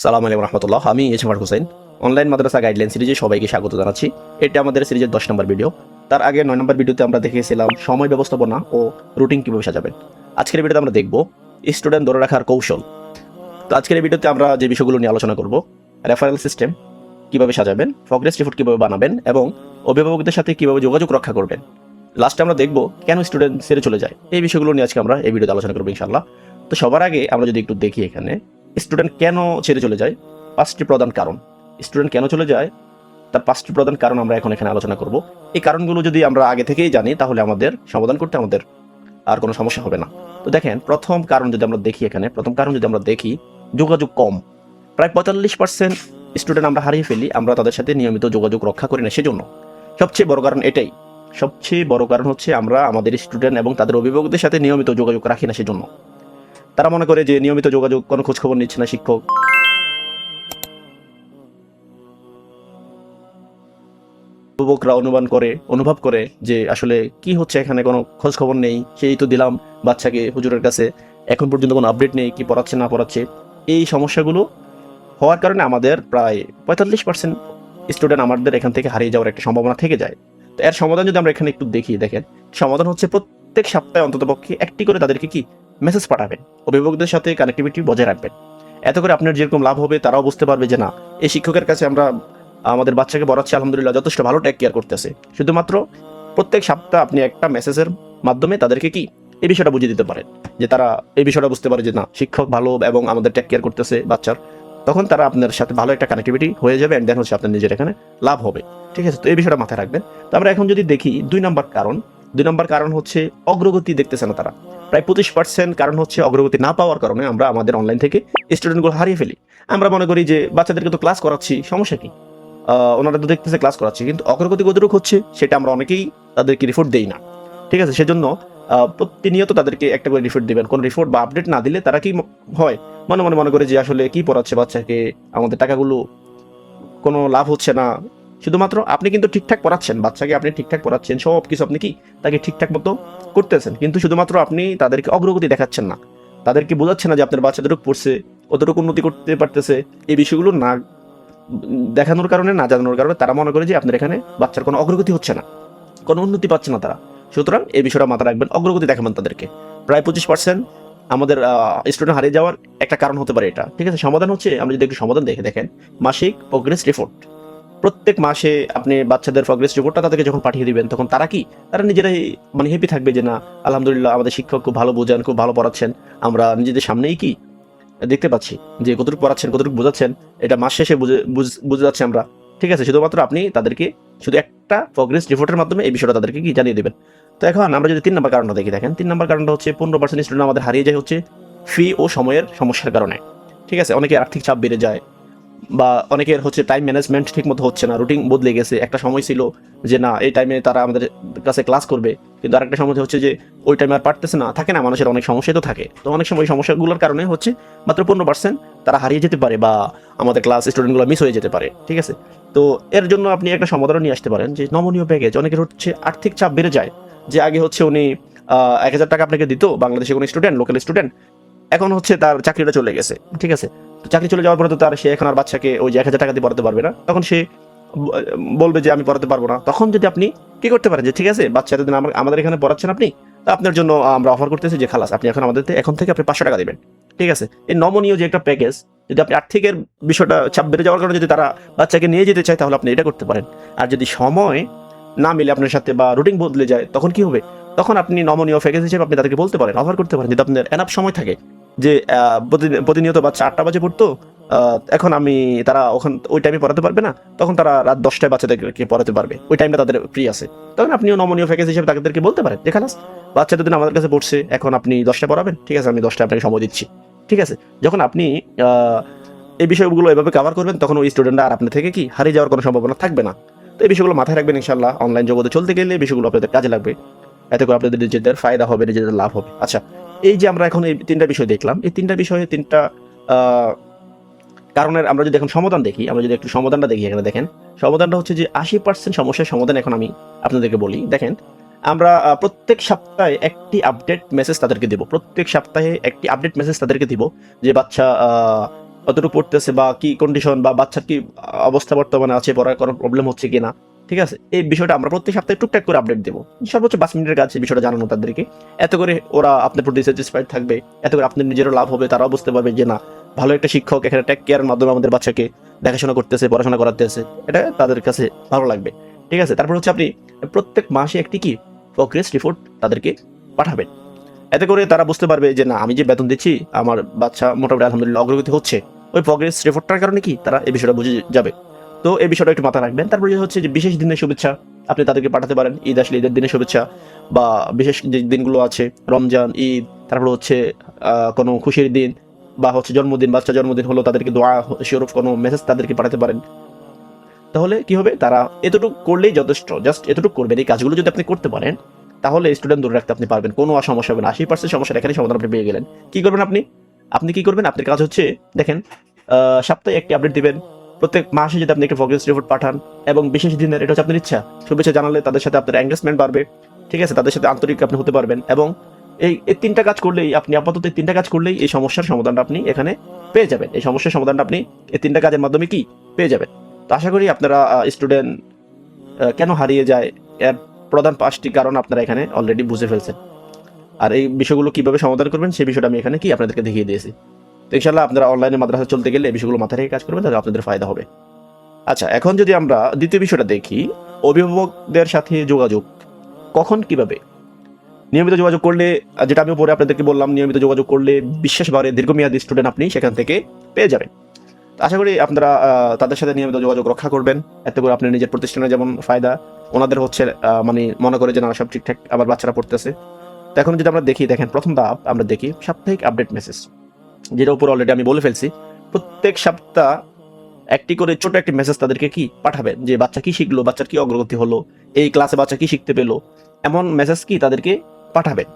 সালাম আলাইকুম রহমতুল্লাহ। আমি এজমার হোসেন। অনলাইন মাদ্রাসা গাইডলাইন সিরিজে সবাইকে স্বাগত জানাচ্ছি। এটা আমাদের সিরিজের 10 নম্বর ভিডিও। তার আগে 9 নম্বর ভিডিওতে আমরা দেখিয়েছিলাম সময় ব্যবস্থাপনা ও রুটিন কীভাবে সাজাবেন। আজকের ভিডিওতে আমরা দেখব স্টুডেন্ট ধরে রাখার কৌশল। তো আজকের এই ভিডিওতে আমরা যে বিষয়গুলো নিয়ে আলোচনা করব, রেফারেল সিস্টেম কীভাবে সাজাবেন, প্রগ্রেস রিপোর্ট কীভাবে বানাবেন এবং অভিভাবকদের সাথে কীভাবে যোগাযোগ রক্ষা করবেন। লাস্টে আমরা দেখব কেন স্টুডেন্ট ছেড়ে চলে যায়। এই বিষয়গুলো নিয়ে আজকে আমরা এই ভিডিওতে আলোচনা করবো ইনশাআল্লাহ। তো সবার আগে আমরা যদি একটু দেখি এখানে স্টুডেন্ট কেন ছেড়ে চলে যায়, 5টি প্রধান কারণ। স্টুডেন্ট কেন চলে যায় তার 5টি প্রধান কারণ আমরা এখন এখানে আলোচনা করব। এই কারণগুলো যদি আমরা আগে থেকেই জানি তাহলে আমাদের সমাধান করতে আমাদের আর কোনো সমস্যা হবে না। তো দেখেন, প্রথম কারণ যদি আমরা দেখি এখানে, প্রথম কারণ যদি আমরা দেখি, যোগাযোগ কম। প্রায় 45% স্টুডেন্ট আমরা হারিয়ে ফেলি, আমরা তাদের সাথে নিয়মিত যোগাযোগ রক্ষা করি না। সেজন্য সবচেয়ে বড় কারণ এটাই। সবচেয়ে বড় কারণ হচ্ছে আমরা আমাদের স্টুডেন্ট এবং তাদের অভিভাবকদের সাথে নিয়মিত যোগাযোগ রাখি না। সেজন্য তারা মনে করে যে নিয়মিত যোগাযোগ, কোনো খোঁজখবর নিচ্ছে না শিক্ষক। অভিভাবকরা অনুভব করে যে আসলে কি হচ্ছে এখানে, কোনো খোঁজ খবর নেই। সেই তো দিলাম বাচ্চাকে হুজুরের কাছে, এখন পর্যন্ত কোনো আপডেট নেই, কি পড়াচ্ছে না পড়াচ্ছে। এই সমস্যাগুলো হওয়ার কারণে আমাদের প্রায় 45% স্টুডেন্ট আমাদের এখান থেকে হারিয়ে যাওয়ার একটা সম্ভাবনা থেকে যায়। তো এর সমাধান যদি আমরা এখানে একটু দেখি, দেখেন সমাধান হচ্ছে প্রত্যেক সপ্তাহে অন্ততপক্ষে একটি করে তাদেরকে কি মেসেজ পাঠাবেন, অভিভাবকদের সাথে কানেক্টিভিটি বজায় রাখবেন। এত করে আপনার যেরকম লাভ হবে, তারাও বুঝতে পারবে যে না, এই শিক্ষকের কাছে আমরা আমাদের বাচ্চাকে পড়াচ্ছি, আলহামদুলিল্লাহ যথেষ্ট ভালো টেক কেয়ার করতেছে। শুধুমাত্র প্রত্যেক সপ্তাহে আপনি একটা মেসেজের মাধ্যমে তাদেরকে কি এই বিষয়টা বুঝিয়ে দিতে পারেন, যে তারা এই বিষয়টা বুঝতে পারে যে না, শিক্ষক ভালো এবং আমাদের টেক কেয়ার করতেছে বাচ্চার। তখন তারা আপনার সাথে ভালো একটা কানেক্টিভিটি হয়ে যাবে, অ্যান্ড দেন হচ্ছে আপনার নিজের এখানে লাভ হবে। ঠিক আছে, তো এই বিষয়টা মাথায় রাখবেন। তো আমরা এখন যদি দেখি 2 নম্বর কারণ হচ্ছে অগ্রগতি দেখতেছে না তারা। প্রায় 25% কারণ হচ্ছে অগ্রগতি না পাওয়ার কারণে আমরা আমাদের অনলাইন থেকে স্টুডেন্টগুলো হারিয়ে ফেলি। আমরা মনে করি যে বাচ্চাদেরকে তো ক্লাস করাচ্ছি, সমস্যা কি, ওনারা তো দেখতেছে ক্লাস করাচ্ছি, কিন্তু অগ্রগতি কতটুকু হচ্ছে সেটা আমরা অনেকেই তাদেরকে রিপোর্ট দেই না। ঠিক আছে, সেজন্য প্রতিনিয়ত তাদেরকে একটা করে রিপোর্ট দিবেন। কোনো রিপোর্ট বা আপডেট না দিলে তারা কি হয়, মনে করে যে আসলে কি পড়াচ্ছে বাচ্চাকে, আমাদের টাকাগুলো কোনো লাভ হচ্ছে না। শুধুমাত্র আপনি কিন্তু ঠিকঠাক পড়াচ্ছেন বাচ্চাকে, আপনি ঠিকঠাক পড়াচ্ছেন, সব কিছু আপনি কি তাকে ঠিকঠাক মতো করতেছেন, কিন্তু শুধুমাত্র আপনি তাদেরকে অগ্রগতি দেখাচ্ছেন না, তাদেরকে বোঝাচ্ছেন না যে আপনার বাচ্চা যতটুকু পড়ছে, কতটুকু উন্নতি করতে পারতেছে। এই বিষয়গুলো না দেখানোর কারণে, না জানানোর কারণে তারা মনে করে যে আপনার এখানে বাচ্চার কোনো অগ্রগতি হচ্ছে না, কোনো উন্নতি পাচ্ছে না তারা। সুতরাং এই বিষয়টা মাথায় রাখবেন, অগ্রগতি দেখাবেন তাদেরকে। প্রায় 25% আমাদের স্টুডেন্ট হারিয়ে যাওয়ার একটা কারণ হতে পারে এটা। ঠিক আছে, সমাধান হচ্ছে, আমরা যদি একটু সমাধান দেখেন, মাসিক প্রোগ্রেস রিপোর্ট। প্রত্যেক মাসে আপনি বাচ্চাদের প্রোগ্রেস রিপোর্টটা তাদেরকে যখন পাঠিয়ে দিবেন, তখন তারা নিজেরাই মানে হ্যাপি থাকবে যে না, আলহামদুলিল্লাহ আমাদের শিক্ষক খুব ভালো বোঝান, খুব ভালো পড়াচ্ছেন, আমরা নিজেদের সামনেই কি দেখতে পাচ্ছি যে কতটুকু পড়াচ্ছেন, কতটুকু বোঝাচ্ছেন, এটা মাস শেষে বুঝে যাচ্ছে আমরা। ঠিক আছে, শুধুমাত্র আপনি তাদেরকে শুধু একটা প্রোগ্রেস রিপোর্টের মাধ্যমে এই বিষয়টা তাদেরকে কি জানিয়ে দেবেন। তো এখন আমরা যদি 3 নম্বর কারণটা দেখি, দেখেন 3 নম্বর কারণটা হচ্ছে 15% স্টুডেন্ট আমাদের হারিয়ে যায় হচ্ছে ফি ও সময়ের সমস্যার কারণে। ঠিক আছে, অনেকে আর্থিক চাপ বেড়ে যায়, বা অনেকের হচ্ছে টাইম ম্যানেজমেন্ট ঠিক মতো হচ্ছে না, রুটিন বদলে গেছে। একটা সময় ছিল যে না, এই টাইমে তারা আমাদের কাছে ক্লাস করবে, কিন্তু আরেকটা সময় হচ্ছে যে ওই টাইমে আর পারতেছে না, থাকে না, মানুষের অনেক সমস্যাই তো থাকে। তো অনেক সময় সমস্যাগুলোর কারণে হচ্ছে মাত্র 15% তারা হারিয়ে যেতে পারে, বা আমাদের ক্লাস স্টুডেন্টগুলো মিস হয়ে যেতে পারে। ঠিক আছে, তো এর জন্য আপনি একটা সমাধান নিয়ে আসতে পারেন, যে নমনীয় প্যাকেজ। অনেকের হচ্ছে আর্থিক চাপ বেড়ে যায়, যে আগে হচ্ছে উনি 1000 টাকা আপনাকে দিত, বাংলাদেশে কোনো স্টুডেন্ট, লোকাল স্টুডেন্ট, এখন হচ্ছে তার চাকরিটা চলে গেছে। ঠিক আছে, তো চাকরি চলে যাওয়ার পরে তো সে এখন আর বাচ্চাকে ওই যে 1000 টাকা দিয়ে পড়াতে পারবে না, তখন সে বলবে যে আমি পড়াতে পারবো না। তখন যদি আপনি কি করতে পারেন, যে ঠিক আছে বাচ্চা এতদিন আমাদের এখানে পড়াচ্ছেন আপনি, তো আপনার জন্য আমরা অফার করতেছি যে খালাস, আপনি এখন এখন থেকে আপনি 500 টাকা দেবেন। ঠিক আছে, এই নমনীয় যে একটা প্যাকেজ, যদি আপনি আর্থিকের বিষয়টা চাপ বেড়ে যাওয়ার কারণে যদি তারা বাচ্চাকে নিয়ে যেতে চায়, তাহলে আপনি এটা করতে পারেন। আর যদি সময় না মিলে আপনার সাথে, বা রুটিন বদলে যায়, তখন কি হবে, তখন আপনি নমনীয় প্যাকেজ হিসেবে আপনি তাদেরকে বলতে পারেন, অফার করতে পারেন, যদি আপনার এনাফ সময় থাকে, যে প্রতিনিয়ত বাচ্চা 8টা বাজে পড়তো, এখন তারা ওই টাইমে পড়াতে পারবে না, তখন তারা রাত 10টায় বাচ্চাদেরকে পড়াতে পারবে, ওই টাইমটা তাদের ফ্রি আছে। তখন আপনিও নমনীয় প্যাকেজ হিসেবে তাদেরকে বলতে পারেন যে খালাস, বাচ্চা দিন আমাদের কাছে পড়ছে, এখন আপনি 10টায় পড়াবেন, ঠিক আছে, আমি 10টায় আপনাকে সময় দিচ্ছি। ঠিক আছে, যখন আপনি এই বিষয়গুলো এভাবে কভার করবেন, তখন ওই স্টুডেন্টরা আর আপনার থেকে কি হারিয়ে যাওয়ার কোনো সম্ভাবনা থাকবে না। তো এই বিষয়গুলো মাথায় রাখবেন ইনশাআল্লাহ। অনলাইন জগতে চলতে গেলে এই বিষয়গুলো আপনাদের কাজে লাগবে, এতে করে আপনাদের নিজেদের ফায়দা হবে, নিজেদের লাভ হবে। আচ্ছা, এই যে আমরা এখন এই 3টা বিষয় দেখলাম, এই 3টা বিষয়ে 3টা কারণের আমরা যদি এখন সমাধান দেখি, আমরা যদি একটু সমাধানটা দেখি, এখানে দেখেন সমাধানটা হচ্ছে যে 80% সমস্যার সমাধান এখন আমি আপনাদেরকে বলি। দেখেন, আমরা প্রত্যেক সপ্তাহে একটি আপডেট মেসেজ তাদেরকে দিব, প্রত্যেক সপ্তাহে একটি আপডেট মেসেজ তাদেরকে দিব, যে বাচ্চা কতটুকু পড়তেছে বা কি কন্ডিশন বা বাচ্চার কি অবস্থা বর্তমানে আছে, পড়ার কোনো প্রবলেম হচ্ছে কিনা, ঠিক আছে, এই বিষয়টা আমরা প্রত্যেক সপ্তাহে টুকটাক করে আপডেট দেবো। সর্বোচ্চ 5 মিনিটের কাছে বিষয়টা জানানো তাদেরকে। এত করে ওরা আপনার প্রতি স্যাটিসফাইড থাকবে, এত করে আপনার নিজেরও লাভ হবে, তারাও বুঝতে পারবে যে না, ভালো একটা শিক্ষক এখানে টেক কেয়ারের মাধ্যমে আমাদের বাচ্চাকে দেখাশোনা করতেছে, পড়াশোনা করাতেছে, এটা তাদের কাছে ভালো লাগবে। ঠিক আছে, তারপর হচ্ছে আপনি প্রত্যেক মাসে একটি কি প্রোগ্রেস রিপোর্ট তাদেরকে পাঠাবেন। এতে করে তারা বুঝতে পারবে যে না, আমি যে বেতন দিচ্ছি আমার বাচ্চা মোটামুটি আলহামদুলিল্লাহ অগ্রগতি হচ্ছে। ওই প্রোগ্রেস রিপোর্টটার কারণে কি তারা এই বিষয়টা বুঝে যাবে। তো এই বিষয়টা একটু মাথায় রাখবেন। তারপরে হচ্ছে যে বিশেষ দিনের শুভেচ্ছা আপনি তাদেরকে পাঠাতে পারেন। ঈদ আসলে ঈদের দিনের শুভেচ্ছা, বা বিশেষ যে দিনগুলো আছে রমজান, ঈদ, তারপর হচ্ছে কোনো খুশির দিন, বা হচ্ছে জন্মদিন, বাচ্চা জন্মদিন হলো তাদেরকে দোয়া স্বরূপ কোনো মেসেজ তাদেরকে পাঠাতে পারেন। তাহলে কি হবে, তারা এতটুকু করলেই যথেষ্ট। জাস্ট এতটুকু করবেন, এই কাজগুলো যদি আপনি করতে পারেন তাহলে স্টুডেন্ট ধরে রাখতে আপনি পারবেন, কোনো সমস্যা হবে না। 80% সমস্যার এখানে সমাধান আপনি পেয়ে গেলেন। কি করবেন আপনি, আপনি কি করবেন, আপনার কাজ হচ্ছে দেখেন, সপ্তাহে একটি আপডেট দিবেন। প্রত্যেক মাসে যদি আপনি একটা প্রোগ্রেস রিপোর্ট পাঠান, এবং বিশেষ দিনের, এটা হচ্ছে আপনার ইচ্ছা, শুভেচ্ছা জানালে তাদের সাথে আপনার এঙ্গেজমেন্ট বাড়বে। ঠিক আছে, তাদের সাথে আন্তরিক আপনি হতে পারবেন। এবং এই তিনটা কাজ করলেই আপনি, আপাতত এই তিনটা কাজ করলেই এই সমস্যার সমাধানটা আপনি এখানে পেয়ে যাবেন। এই সমস্যার সমাধানটা আপনি এই তিনটা কাজের মাধ্যমে কি পেয়ে যাবেন। তো আশা করি আপনারা স্টুডেন্ট কেন হারিয়ে যায় এর প্রধান 5টি কারণ আপনারা এখানে অলরেডি বুঝে ফেলছেন। আর এই বিষয়গুলো কিভাবে সমাধান করবেন সেই বিষয়টা আমি এখানে কি আপনাদেরকে দেখিয়ে দিয়েছি। তো ইনশাআল্লাহ আপনারা অনলাইনে মাদ্রাসা চলতে গেলে এই বিষয়গুলো মাথায় রেখে কাজ করবেন, তাহলে আপনাদের ফায়দা হবে। আচ্ছা, এখন যদি আমরা দ্বিতীয় বিষয়টা দেখি, অভিভাবকদের সাথে যোগাযোগ কখন কিভাবে। নিয়মিত যোগাযোগ করলে, যেটা আমি পরে আপনাদেরকে বললাম, নিয়মিত যোগাযোগ করলে বিশ্বাস বাড়ে, দীর্ঘমেয়াদী স্টুডেন্ট আপনি সেখান থেকে পেয়ে যাবেন। তো আশা করি আপনারা তাদের সাথে নিয়মিত যোগাযোগ রক্ষা করবেন। এতে করে আপনার নিজের প্রতিষ্ঠানে যেমন ফায়দা, ওনাদের হচ্ছে মানে মনে করে যে না, সব ঠিকঠাক আমার বাচ্চারা পড়তেছে। তো এখন যদি আমরা দেখি, দেখেন প্রথম ধাপ আমরা দেখি সাপ্তাহিক আপডেট মেসেজ, যেটা উপর অলরেডি আমি বলে ফেলছি। প্রত্যেক সপ্তাহ একটি করে ছোট একটি মেসেজ তাদেরকে কি পাঠাবেন, যে বাচ্চা কি শিখলো, বাচ্চার কি অগ্রগতি হলো, এই ক্লাসে বাচ্চা কি শিখতে পেলো, এমন মেসেজ কি তাদেরকে পাঠাবেন।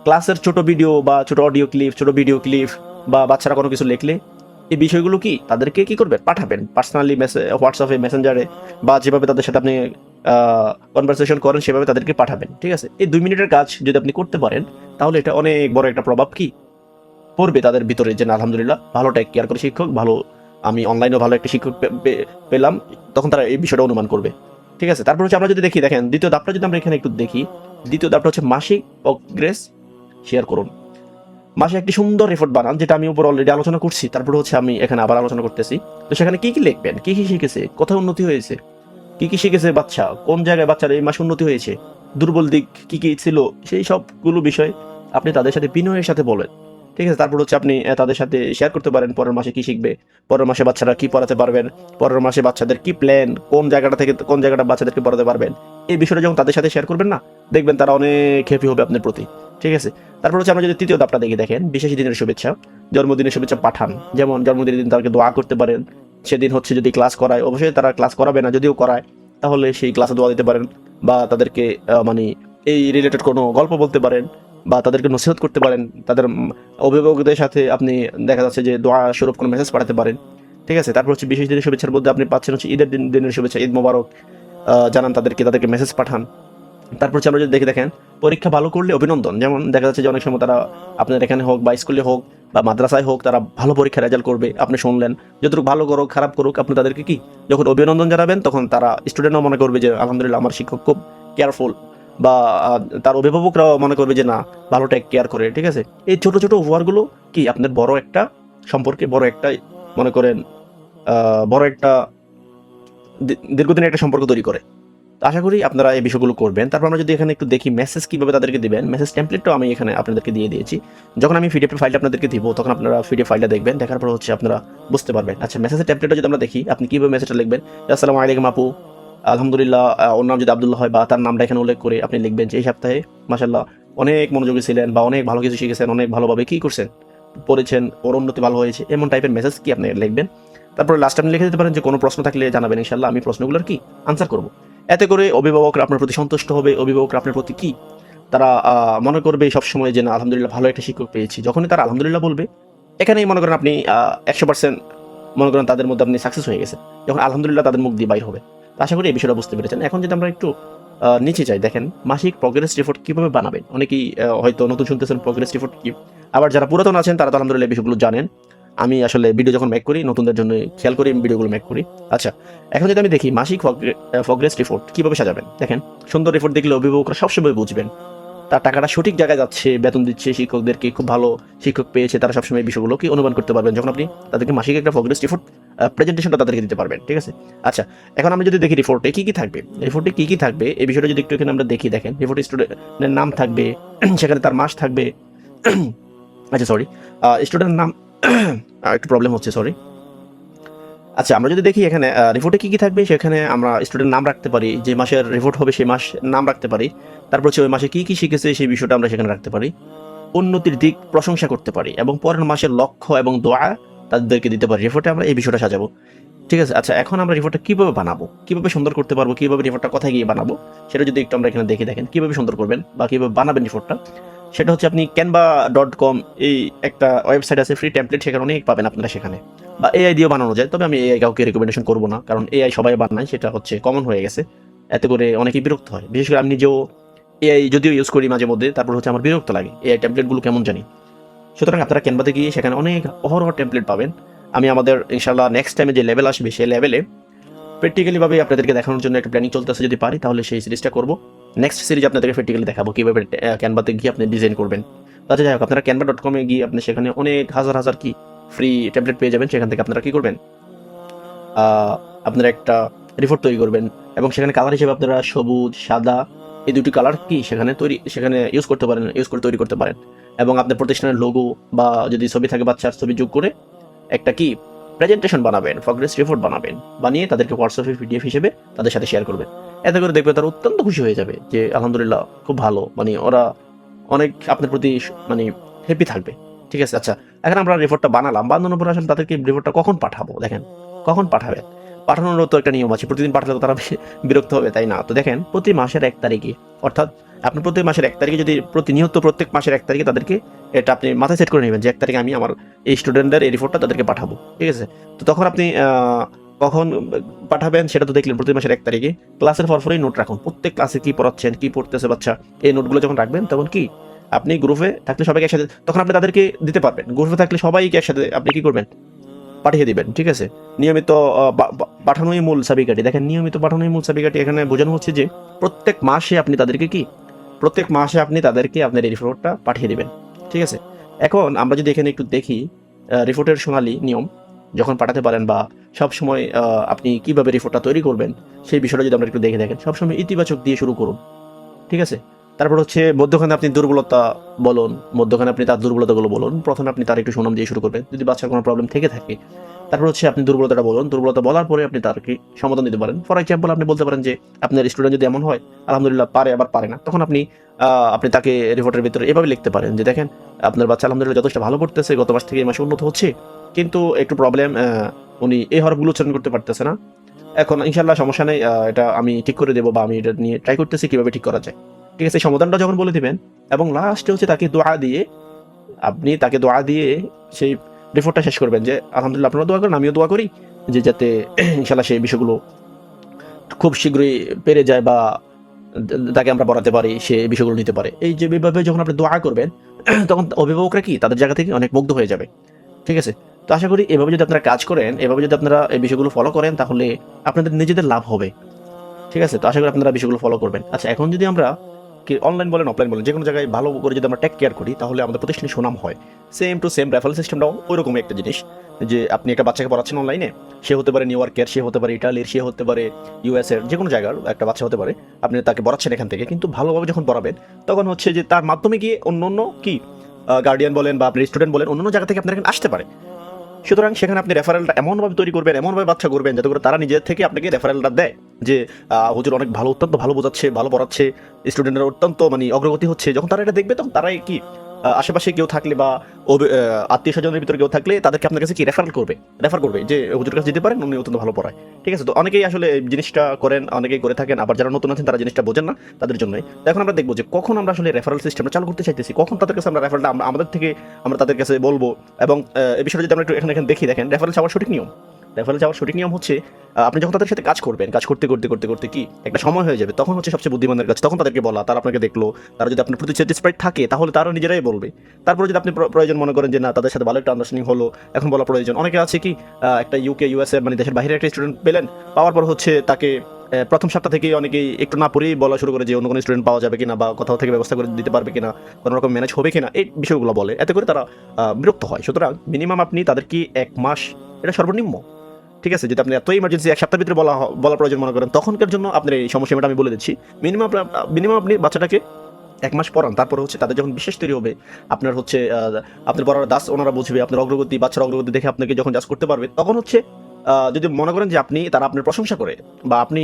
ক্লাসের ছোট ভিডিও বা ছোট অডিও ক্লিপ, ছোট ভিডিও ক্লিপ, বা বাচ্চারা কোনো কিছু লিখলে এই বিষয়গুলো কি তাদেরকে কি করবেন, পাঠাবেন পার্সোনালি হোয়াটসঅ্যাপে, মেসেঞ্জারে, বা যেভাবে তাদের সাথে আপনি কনভারসেশন করেন সেভাবে তাদেরকে পাঠাবেন। ঠিক আছে, এই 2 মিনিটের কাজ যদি আপনি করতে পারেন তাহলে এটা অনেক বড় একটা প্রভাব কি পড়বে তাদের ভিতরে, যে না আলহামদুলিল্লাহ ভালো টেক কেয়ার করে শিক্ষক, ভালো আমি অনলাইনেও ভালো একটা শিক্ষক পেলাম। তখন তারা এই বিষয়টা অনুমান করবে। ঠিক আছে, তারপর হচ্ছে আমরা যদি দেখি, দেখেন দ্বিতীয় ধাপটা যদি আমরা এখানে একটু দেখি, দ্বিতীয় ধাপটা হচ্ছে মাসিক প্রোগ্রেস শেয়ার করুন। মাসে একটি সুন্দর রিপোর্ট বানান, যেটা আমি উপর অলরেডি আলোচনা করছি, তারপরে হচ্ছে আমি এখানে আবার আলোচনা করতেছি। তো সেখানে কি কি লিখবেন, কি কি শিখেছে, কোথায় উন্নতি হয়েছে, কি কি শিখেছে বাচ্চা, কোন জায়গায় বাচ্চার এই মাসে উন্নতি হয়েছে, দুর্বল দিক কি কি ছিল, সেই সবগুলো বিষয় আপনি তাদের সাথে বিনয়ের সাথে বলেন। ঠিক আছে, তারপর হচ্ছে আপনি তাদের সাথে শেয়ার করতে পারেন পরের মাসে কি শিখবে, পরের মাসে বাচ্চারা কি পড়াতে পারবেন, পরের মাসে বাচ্চাদের কি প্ল্যান, কোন জায়গাটা থেকে কোন জায়গাটা বাচ্চাদেরকে পড়াতে পারবেন। এই বিষয়টা যখন তাদের সাথে শেয়ার করবেন না, দেখবেন তারা অনেক হ্যাপি হবে আপনার প্রতি। ঠিক আছে, তারপর হচ্ছে আমরা যদি তৃতীয় ধাপটা দেখি, দেখেন বিশেষ দিনের শুভেচ্ছা, জন্মদিনের শুভেচ্ছা পাঠান। যেমন জন্মদিনের দিন তাদেরকে দোয়া করতে পারেন। সেদিন হচ্ছে যদি ক্লাস করায়, অবশ্যই তারা ক্লাস করাবে না, যদিও করায় তাহলে সেই ক্লাসে দোয়া দিতে পারেন, বা তাদেরকে মানে এই রিলেটেড কোনো গল্প বলতে পারেন, বা তাদেরকে নসিহত করতে পারেন। তাদের অভিভাবকদের সাথে আপনি দেখা যাচ্ছে যে দোয়া স্বরূপ কোনো মেসেজ পাঠাতে পারেন। ঠিক আছে, তারপর হচ্ছে বিশেষ দিনের শুভেচ্ছার মধ্যে আপনি পাচ্ছেন হচ্ছে ঈদের দিনের শুভেচ্ছা, ঈদ মোবারক জানান তাদেরকে মেসেজ পাঠান। তারপর হচ্ছে আমরা যদি দেখে, দেখেন পরীক্ষা ভালো করলে অভিনন্দন। যেমন দেখা যাচ্ছে যে অনেক সময় তারা আপনার এখানে হোক বা স্কুলে হোক বা মাদ্রাসায় হোক, তারা ভালো পরীক্ষা রেজাল্ট করবে, আপনি শুনলেন। যতটুকু ভালো করুক খারাপ করুক, আপনি তাদেরকে কি যখন অভিনন্দন জানাবেন, তখন তারা স্টুডেন্টও মনে করবে যে আলহামদুলিল্লাহ আমার শিক্ষক খুব কেয়ারফুল, বা তার অভিভাবকরাও মনে করবে যে না, ভালো টেক কেয়ার করে। ঠিক আছে, এই ছোট ছোট উপহারগুলো কি আপনার বড় একটা সম্পর্কে, বড় একটা মনে করেন বড় একটা দীর্ঘদিনের একটা সম্পর্ক তৈরি করে। তো আশা করি আপনারা এই বিষয়গুলো করবেন। তারপর আমরা যদি এখানে একটু দেখি মেসেজ কিভাবে তাদেরকে দিবেন, মেসেজ টেমপ্লেটটাও আমি এখানে আপনাদেরকে দিয়ে দিয়েছি। যখন আমি পিডিএফ ফাইলটা আপনাদেরকে দিব, তখন আপনারা পিডিএফ ফাইলটা দেখবেন, দেখার পর হচ্ছে আপনারা বুঝতে পারবেন। আচ্ছা, মেসেজের টেমপ্লেটটা যদি আমরা দেখি, আপনি কিভাবে মেসেজটা লিখবেন, আসসালামু আলাইকুম আপু, আলহামদুলিল্লাহ, ওর নাম যদি আব্দুল্লাহ হয় বা তার নামটা এখানে উল্লেখ করে আপনি লিখবেন যে এই সপ্তাহে মাশাআল্লাহ অনেক মনোযোগী ছিলেন, বা অনেক ভালো কিছু শিখেছেন, অনেক ভালোভাবে কি করছেন পড়েছেন, ওর উন্নতি ভালো হয়েছে, এমন টাইপের মেসেজ কি আপনি লিখবেন। তারপরে লাস্ট আপনি লিখে দিতে পারেন যে কোনো প্রশ্ন থাকলে জানাবেন, ইনশাআল্লাহ আমি প্রশ্নগুলোর কি আনসার করবো। এতে করে অভিভাবকরা আপনার প্রতি সন্তুষ্ট হবে, অভিভাবকরা আপনার প্রতি কি তারা মনে করবে সবসময় যে না আলহামদুলিল্লাহ ভালো একটা শিক্ষক পেয়েছি। যখনই তারা আলহামদুলিল্লাহ বলবে, এখানেই মনে করেন আপনি 100% মনে করেন তাদের মধ্যে আপনি সাকসেস হয়ে গেছেন, যখন আলহামদুলিল্লাহ তাদের মুখ দিয়ে বাইর হবে। তো আশা করি এই বিষয়টা বুঝতে পেরেছেন। এখন যদি আমরা একটু নিচে যাই, দেখেন মাসিক প্রোগ্রেস রিপোর্ট কিভাবে বানাবেন। অনেকেই হয়তো নতুন শুনতেছেন প্রোগ্রেস রিপোর্ট কি, আবার যারা পুরাতন আছেন তারা তো আলহামদুলিল্লাহ এই বিষয়গুলো জানেন। আমি আসলে ভিডিও যখন মেক করি নতুনদের জন্য খেয়াল করি আমি ভিডিওগুলো মেক করি। আচ্ছা, এখন যদি আমি দেখি মাসিক প্রগ্রেস রিপোর্ট কীভাবে সাজাবেন, দেখেন সুন্দর রিপোর্ট দেখলে অভিভাবকরা সবসময় বুঝবেন তার টাকাটা সঠিক জায়গায় যাচ্ছে, বেতন দিচ্ছে শিক্ষকদেরকে, খুব ভালো শিক্ষক পেয়েছে, তারা সবসময় এই বিষয়গুলোকে অনুমান করতে পারবেন যখন আপনি তাদেরকে মাসিক একটা প্রগ্রেস রিপোর্ট প্রেজেন্টেশনটা তাদেরকে দিতে পারবেন। ঠিক আছে, আচ্ছা এখন আমরা যদি দেখি রিপোর্টে কী কী থাকবে, রিপোর্টে কী কী থাকবে এই বিষয়টা যদি একটু এখানে আমরা দেখি, দেখেন রিপোর্টে স্টুডেন্টের নাম থাকবে, সেখানে তার মাস থাকবে। আচ্ছা সরি, স্টুডেন্টের নাম একটু প্রবলেম হচ্ছে, সরি। আচ্ছা, আমরা যদি দেখি এখানে রিপোর্টে কী কী থাকবে, সেখানে আমরা স্টুডেন্ট নাম রাখতে পারি, যে মাসের রিপোর্ট হবে সেই মাস নাম রাখতে পারি, তারপর হচ্ছে ওই মাসে কী কী শিখেছে সেই বিষয়টা আমরা সেখানে রাখতে পারি, উন্নতির দিক প্রশংসা করতে পারি এবং পরের মাসের লক্ষ্য এবং দোয়া তাদেরকে দিতে পারি। রিপোর্টে আমরা এই বিষয়টা সাজাবো। ঠিক আছে, আচ্ছা এখন আমরা রিপোর্টটা কীভাবে বানাবো, কীভাবে সুন্দর করতে পারবো, কীভাবে রিপোর্টটা কোথায় গিয়ে বানাবো সেটা যদি একটু আমরা এখানে দেখে দেখেন কীভাবে সুন্দর করবেন বা কীভাবে বানাবেন রিপোর্টটা। সেটা হচ্ছে আপনি canva.com এই একটা ওয়েবসাইট আছে, ফ্রি টেমপ্লেট, সেখানে অনেক পাবেন আপনারা সেখানে, বা এআই দিয়েও বানানো যায়। তবে আমি এআই কাউকে রেকমেন্ডেশন করবো না, কারণ এআই সবাই বানায়, সেটা হচ্ছে কমন হয়ে গেছে, এতে করে অনেকেই বিরক্ত হয়। বিশেষ করে আমি নিজেও এআই যদিও ইউজ করি মাঝে মধ্যে, তারপর হচ্ছে আমার বিরক্ত লাগে এআই টেমপ্লেটগুলো কেমন জানি। সুতরাং আপনারা ক্যানভাতে গিয়ে সেখানে অনেক অহরহ টেমপ্লেট পাবেন। আমি আমাদের ইনশাআল্লাহ নেক্সট টাইমে যে লেভেল আসবে সেই লেভেলে প্র্যাকটিক্যালিভাবে আপনাদেরকে দেখানোর জন্য একটা প্ল্যানিং চলতেছে, যদি পারি তাহলে সেই সিরিজটা করবো। নেক্সট সিরিজ আপনাদেরকে প্র্যাকটিক্যালি দেখাবো কীভাবে ক্যানভাতে গিয়ে আপনি ডিজাইন করবেন। আচ্ছা যাই হোক, আপনারা canva.com এ গিয়ে আপনি সেখানে অনেক হাজার হাজার কি ফ্রি টেমপ্লেট পেয়ে যাবেন। সেখান থেকে আপনারা কী করবেন, আপনারা একটা রিপোর্ট তৈরি করবেন এবং সেখানে কালার হিসেবে আপনারা সবুজ সাদা এই দুটি কালার কি সেখানে ইউজ করতে পারেন, ইউজ করে তৈরি করতে পারেন। এবং আপনার প্রতিষ্ঠানের লোগো বা যদি ছবি থাকে বাচ্চার ছবি যোগ করে একটা কি প্রেজেন্টেশন বানাবেন, প্রগ্রেস রিপোর্ট বানাবেন, বানিয়ে তাদেরকে হোয়াটসঅ্যাপে পিডিএফ হিসেবে তাদের সাথে শেয়ার করবেন। এতে করে দেখবে তারা অত্যন্ত খুশি হয়ে যাবে যে আলহামদুলিল্লাহ খুব ভালো, মানে ওরা অনেক আপনার প্রতি মানে হ্যাপি থাকবে। ঠিক আছে, আচ্ছা এখন আমরা রিপোর্টটা বানালাম, বানানোর পর আসলে তাদেরকে রিপোর্টটা কখন পাঠাবো, দেখেন কখন পাঠাবেন। পাঠানোরও তো একটা নিয়ম আছে, প্রতিদিন পাঠালে তো তারা বিরক্ত হবে, তাই না? তো দেখেন প্রতি মাসের 1 তারিখে, অর্থাৎ আপনি প্রতি মাসের 1 তারিখে যদি প্রতিনিয়ত প্রত্যেক মাসের 1 তারিখে তাদেরকে এটা আপনি মাথায় সেট করে নেবেন যে 1 তারিখে আমি আমার এই স্টুডেন্টদের এই রিপোর্টটা তাদেরকে পাঠাবো। ঠিক আছে, তো তখন আপনি কখন পাঠাবেন সেটা তো দেখলেন, প্রতি মাসের 1 তারিখে। ক্লাসের পরপরই নোট রাখুন, প্রত্যেক ক্লাসে কী পড়াচ্ছেন, কী পড়তেছে বাচ্চা, এই নোটগুলো যখন রাখবেন তখন কি আপনি গ্রুপে থাকলে সবাইকে একসাথে তখন আপনি তাদেরকে দিতে পারবেন। গ্রুপে থাকলে সবাইকে একসাথে আপনি কী করবেন, পাঠিয়ে দিবেন। ঠিক আছে, নিয়মিত পাঠানোই মূল চাবিকাঠি। দেখেন নিয়মিত পাঠানোই মূল চাবিকাঠি, এখানে বোঝানো হচ্ছে যে প্রত্যেক মাসে আপনি তাদেরকে আপনার এই রিপোর্টটা পাঠিয়ে দিবেন। ঠিক আছে, এখন আমরা যদি এখানে একটু দেখি রিপোর্টের সোনালী নিয়ম যখন পাঠাতে পারেন বা সবসময় আপনি কীভাবে রিপোর্টটা তৈরি করবেন সেই বিষয়টা যদি আমরা একটু দেখে দেখেন, সবসময় ইতিবাচক দিয়ে শুরু করুন। ঠিক আছে, তারপর হচ্ছে মধ্যখানে আপনি দুর্বলতা বলুন, মধ্যখানে আপনি তার দুর্বলতাগুলো বলুন। প্রথমে আপনি তার একটু সুনাম দিয়ে শুরু করবেন যদি বাচ্চার কোনো প্রবলেম থেকে থাকে। তারপর হচ্ছে আপনি দুর্বলতাটা বলুন, দুর্বলতা বলার পরে আপনি তারকে সমাধান দিতে পারেন। ফর এক্সাম্পল আপনি বলতে পারেন যে আপনার স্টুডেন্ট যদি এমন হয় আলহামদুলিল্লাহ পারে আবার পারে না, তখন আপনি তাকে রিপোর্টের ভিতরে এভাবে লিখতে পারেন যে দেখেন আপনার বাচ্চা আলহামদুলিল্লাহ যথেষ্ট ভালো করতেছে, গত মাস থেকে এই মাসে উন্নত হচ্ছে, কিন্তু একটু প্রবলেম, উনি এই হরফগুলো উচ্চারণ করতে পারতেছে না। এখন ইনশাল্লাহ সমস্যা নেই, এটা আমি ঠিক করে দেবো বা আমি এটা নিয়ে ট্রাই করতেছি কীভাবে ঠিক করা যায়। ঠিক আছে, সমাধানটা যখন বলে দিবেন এবং লাস্টে হচ্ছে তাকে দোয়া দিয়ে সেই রিপোর্টটা শেষ করবেন যে আলহামদুলিল্লাহ আপনারা দোয়া করেন, আমিও দোয়া করি যে যাতে ইনশাল্লাহ সেই বিষয়গুলো খুব শীঘ্রই পেরে যায় বা তাকে আমরা পড়াতে পারি, সে বিষয়গুলো নিতে পারে। এই যে এইভাবে যখন আপনি দোয়া করবেন তখন অভিভাবকরা কি তাদের জায়গা থেকে অনেক মুগ্ধ হয়ে যাবে। ঠিক আছে, তো আশা করি এভাবে যদি আপনারা কাজ করেন, এভাবে যদি আপনারা এই বিষয়গুলো ফলো করেন তাহলে আপনাদের নিজেদের লাভ হবে। ঠিক আছে, তো আশা করি আপনারা বিষয়গুলো ফলো করবেন। আচ্ছা এখন যদি আমরা কি অনলাইন বলেন অফলাইন বলেন যে কোনো জায়গায় ভালো করে যদি আমরা টেক কেয়ার করি তাহলে আমাদের প্রতিষ্ঠানে সুনাম হয়। সেম টু সেম রেফারেল সিস্টেমটাও ওইরকমই একটা জিনিস, যে আপনি একটা বাচ্চাকে পড়াচ্ছেন অনলাইনে, সে হতে পারে নিউ ইয়র্কের, সে হতে পারে ইটালির, সে হতে পারে ইউএসের, যে কোনো জায়গার একটা বাচ্চা হতে পারে, আপনি তাকে পড়াচ্ছেন এখান থেকে, কিন্তু ভালোভাবে যখন পড়াবেন তখন হচ্ছে যে তার মাধ্যমে গিয়ে অন্য কি গার্ডিয়ান বলেন বা আপনি স্টুডেন্ট বলেন অন্য জায়গা থেকে আপনার এখানে আসতে পারে। সুতরাং সেখানে আপনি রেফারেলটা এমনভাবে তৈরি করবেন, এমনভাবে বাচ্চা করবেন যাতে করে তারা নিজের থেকে আপনাকে রেফারেলটা দেয় যে হুজুর অনেক ভালো, অত্যন্ত ভালো বোঝাচ্ছে, ভালো পড়াচ্ছে, স্টুডেন্টের অত্যন্ত মানে অগ্রগতি হচ্ছে। যখন তারা এটা দেখবে তখন তারাই কি আশেপাশে কেউ থাকলে বা আত্মীয় স্বজনের ভিতরে কেউ থাকলে তাদেরকে আপনার কাছে কি রেফার করবে যে হুজুর কাছে যেতে পারেন, উনি অত্যন্ত ভালো পড়ায়। ঠিক আছে, তো অনেকেই আসলে জিনিসটা করেন, অনেকেই করে থাকেন, আবার যারা নতুন আছেন তারা জিনিসটা বোঝেন না, তাদের জন্যই। এখন আমরা দেখবো যে কখন আমরা আসলে রেফারেল সিস্টেমটা চালু করতে চাইতেছি, কখন তাদের কাছে আমরা রেফারেলটা আমাদের থেকে আমরা তাদের কাছে বলবো। এবং এই বিষয়টা যদি আমরা একটু এখানে দেখি, দেখেন রেফারেল চাওয়ার সঠিক নিয়ম। রেফারেল যাওয়ার সঠিক নিয়ম হচ্ছে আপনি যখন তাদের সাথে কাজ করবেন, কাজ করতে করতে করতে করতে কি একটা সময় হয়ে যাবে, তখন হচ্ছে সবচেয়ে বুদ্ধিমানের কাছে তখন তাদেরকে বলা, তারা আপনাকে দেখলো, তারা যদি আপনার প্রতি স্যাটিসফাইড থাকে তাহলে তারা নিজেরাই বলবে। তারপরে যদি আপনি প্রয়োজন মনে করেন যে না তাদের সাথে ভালো একটা আন্ডারস্ট্যান্ডিং হলো, এখন বলা প্রয়োজন। অনেকে আছে কি একটা ইউকে ইউএসএ মানে দেশের বাইরে একটা স্টুডেন্ট পেলেন, পাওয়ার পর হচ্ছে তাকে প্রথম সপ্তাহ থেকেই অনেকেই একটু না পড়েই বলা শুরু করে যে অন্য কোনো স্টুডেন্ট পাওয়া যাবে কিনা বা কোথাও থেকে ব্যবস্থা করে দিতে পারবে কিনা, কোনো রকম ম্যানেজ হবে কিনা, এই বিষয়গুলো বলে। এতে করে তারা বিরক্ত হয়। সুতরাং মিনিমাম আপনি তাদেরকে 1 মাস, এটা সর্বনিম্ন, ঠিক আছে? যদি আপনি এত ইমার্জেন্সি 1 সপ্তাহের ভিতরে বলা প্রয়োজন মনে করেন, তখনকার জন্য আপনার এই সমস্যাটা আমি বলে দিচ্ছি। মিনিমাম আপনি বাচ্চাটাকে 1 মাস পড়ান। তারপর হচ্ছে তাদের যখন বিশ্বাস তৈরি হবে, আপনার হচ্ছে আপনার পড়ার দাস ওনারা বুঝবে, আপনার অগ্রগতি, বাচ্চার অগ্রগতি দেখে আপনাকে যখন জাজ করতে পারবে, তখন হচ্ছে যদি মনে করেন যে তারা আপনার প্রশংসা করে বা আপনি